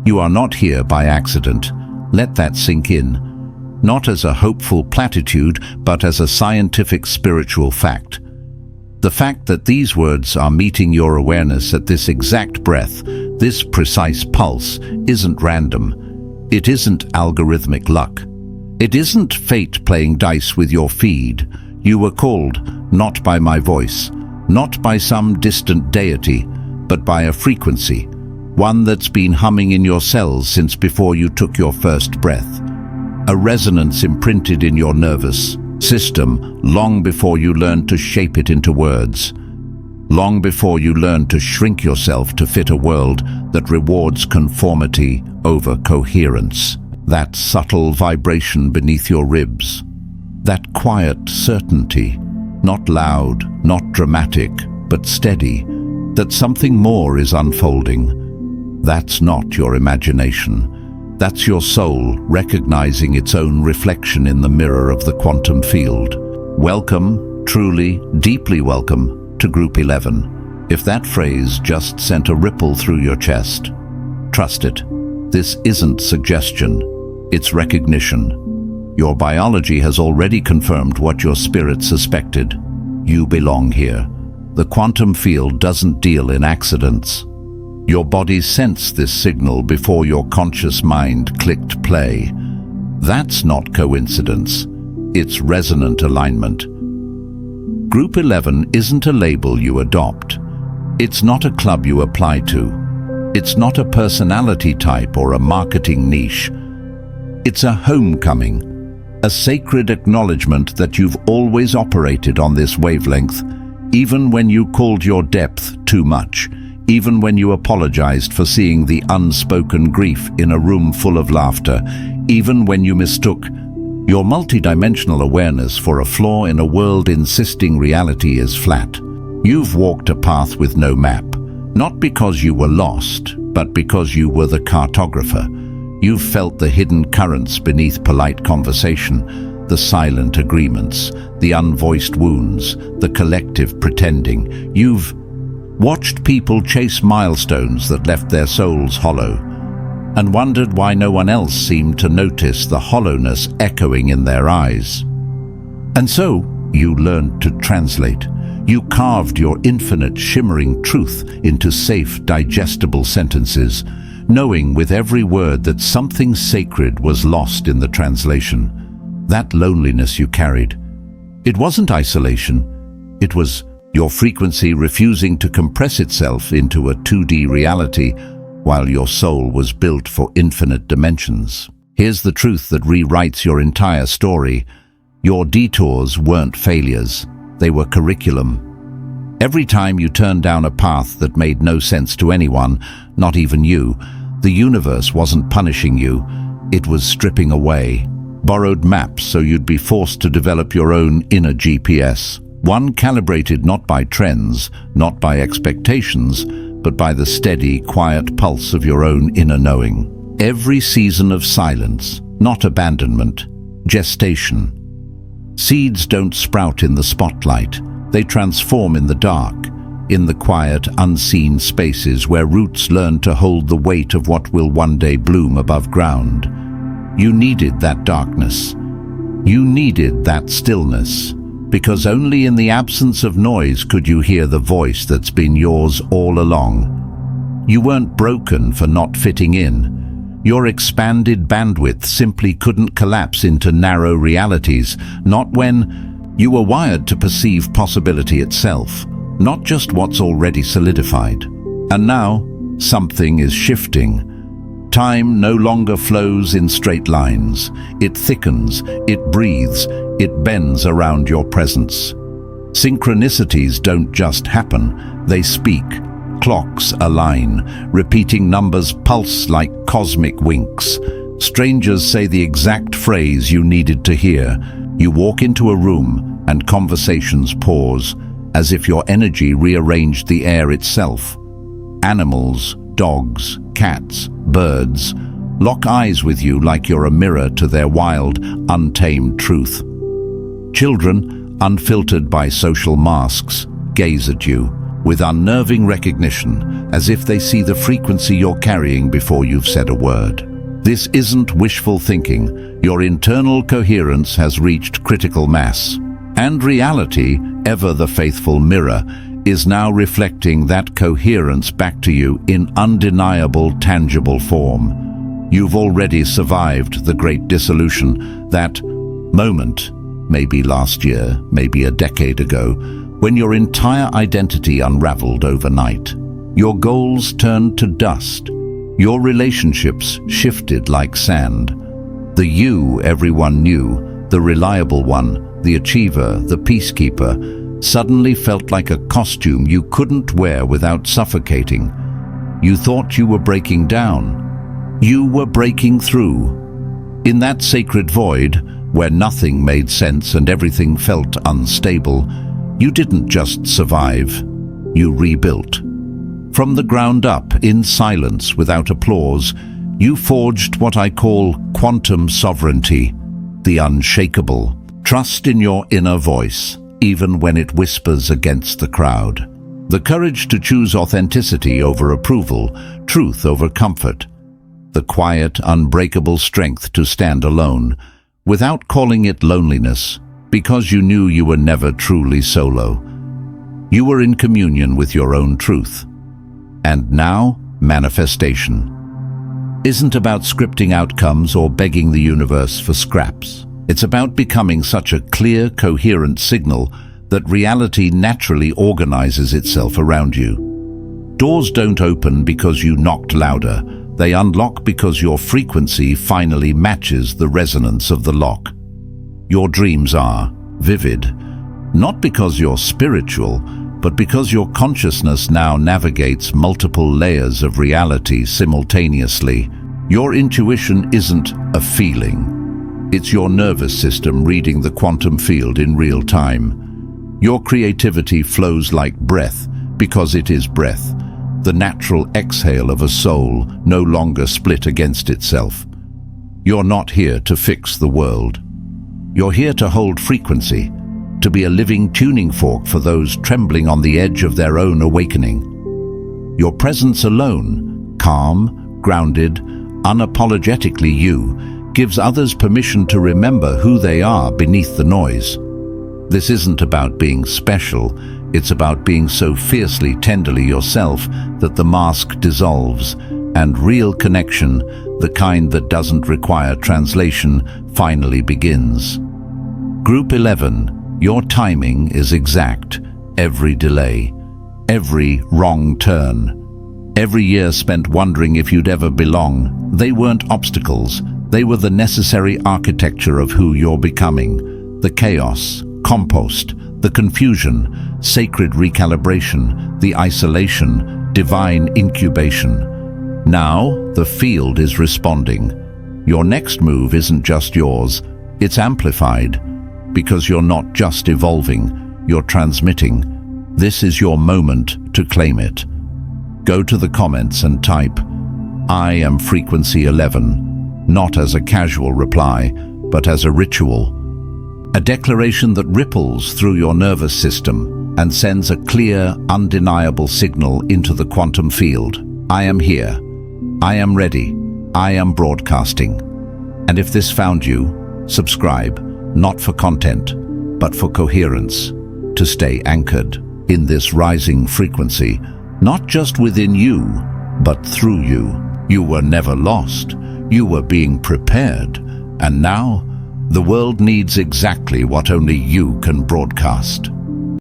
You are not here by accident. Let that sink in. Not as a hopeful platitude, but as a scientific spiritual fact. The fact that these words are meeting your awareness at this exact breath, this precise pulse, isn't random. It isn't algorithmic luck. It isn't fate playing dice with your feed. You were called, not by my voice, not by some distant deity, but by a frequency, one that's been humming in your cells since before you took your first breath. A resonance imprinted in your nervous system long before you learned to shape it into words, long before you learned to shrink yourself to fit a world that rewards conformity over coherence. That subtle vibration beneath your ribs, that quiet certainty, not loud, not dramatic, but steady, that something more is unfolding. That's not your imagination. That's your soul recognizing its own reflection in the mirror of the quantum field. Welcome, truly, deeply welcome to Group 11. If that phrase just sent a ripple through your chest, trust it. This isn't suggestion, it's recognition. Your biology has already confirmed what your spirit suspected. You belong here. The quantum field doesn't deal in accidents. Your body sensed this signal before your conscious mind clicked play. That's not coincidence. It's resonant alignment. Group 11 isn't a label you adopt. It's not a club you apply to. It's not a personality type or a marketing niche. It's a homecoming, a sacred acknowledgement that you've always operated on this wavelength, even when you called your depth too much. Even when you apologized for seeing the unspoken grief in a room full of laughter, even when you mistook your multidimensional awareness for a flaw in a world insisting reality is flat. You've walked a path with no map, not because you were lost, but because you were the cartographer. You've felt the hidden currents beneath polite conversation, the silent agreements, the unvoiced wounds, the collective pretending. You've watched people chase milestones that left their souls hollow, and wondered why no one else seemed to notice the hollowness echoing in their eyes. And so, you learned to translate. You carved your infinite shimmering truth into safe, digestible sentences, knowing with every word that something sacred was lost in the translation. That loneliness you carried, it wasn't isolation, it was your frequency refusing to compress itself into a 2D reality while your soul was built for infinite dimensions. Here's the truth that rewrites your entire story. Your detours weren't failures, they were curriculum. Every time you turned down a path that made no sense to anyone, not even you, the universe wasn't punishing you, it was stripping away. Borrowed maps so you'd be forced to develop your own inner GPS. One calibrated not by trends, not by expectations, but by the steady, quiet pulse of your own inner knowing. Every season of silence, not abandonment, gestation. Seeds don't sprout in the spotlight. They transform in the dark, in the quiet, unseen spaces where roots learn to hold the weight of what will one day bloom above ground. You needed that darkness. You needed that stillness. Because only in the absence of noise could you hear the voice that's been yours all along. You weren't broken for not fitting in. Your expanded bandwidth simply couldn't collapse into narrow realities, not when you were wired to perceive possibility itself, not just what's already solidified. And now, something is shifting. Time no longer flows in straight lines. It thickens, it breathes, it bends around your presence. Synchronicities don't just happen, they speak. Clocks align, repeating numbers pulse like cosmic winks. Strangers say the exact phrase you needed to hear. You walk into a room and conversations pause, as if your energy rearranged the air itself. Animals, dogs, cats, birds, lock eyes with you like you're a mirror to their wild, untamed truth. Children, unfiltered by social masks, gaze at you, with unnerving recognition, as if they see the frequency you're carrying before you've said a word. This isn't wishful thinking. Your internal coherence has reached critical mass. And reality, ever the faithful mirror, is now reflecting that coherence back to you in undeniable, tangible form. You've already survived the Great Dissolution, that moment, maybe last year, maybe a decade ago, when your entire identity unraveled overnight. Your goals turned to dust. Your relationships shifted like sand. The you everyone knew, the reliable one, the achiever, the peacekeeper, suddenly felt like a costume you couldn't wear without suffocating. You thought you were breaking down. You were breaking through. In that sacred void, where nothing made sense and everything felt unstable, you didn't just survive, you rebuilt. From the ground up, in silence, without applause, you forged what I call quantum sovereignty, the unshakable. Trust in your inner voice, even when it whispers against the crowd. The courage to choose authenticity over approval, truth over comfort. The quiet, unbreakable strength to stand alone, without calling it loneliness, because you knew you were never truly solo. You were in communion with your own truth. And now, manifestation isn't about scripting outcomes or begging the universe for scraps. It's about becoming such a clear, coherent signal that reality naturally organizes itself around you. Doors don't open because you knocked louder. They unlock because your frequency finally matches the resonance of the lock. Your dreams are vivid, not because you're spiritual, but because your consciousness now navigates multiple layers of reality simultaneously. Your intuition isn't a feeling. It's your nervous system reading the quantum field in real time. Your creativity flows like breath because it is breath, the natural exhale of a soul no longer split against itself. You're not here to fix the world. You're here to hold frequency, to be a living tuning fork for those trembling on the edge of their own awakening. Your presence alone, calm, grounded, unapologetically you, gives others permission to remember who they are beneath the noise. This isn't about being special, it's about being so fiercely, tenderly yourself that the mask dissolves, and real connection, the kind that doesn't require translation, finally begins. Group 11, your timing is exact. Every delay, every wrong turn, every year spent wondering if you'd ever belong, they weren't obstacles. They were the necessary architecture of who you're becoming. The chaos, compost, the confusion, sacred recalibration, the isolation, divine incubation. Now, the field is responding. Your next move isn't just yours, it's amplified. Because you're not just evolving, you're transmitting. This is your moment to claim it. Go to the comments and type, "I am frequency 11, not as a casual reply, but as a ritual. A declaration that ripples through your nervous system and sends a clear, undeniable signal into the quantum field. I am here. I am ready. I am broadcasting." And if this found you, subscribe. Not for content, but for coherence, to stay anchored in this rising frequency, not just within you, but through you. You were never lost, you were being prepared, and now the world needs exactly what only you can broadcast.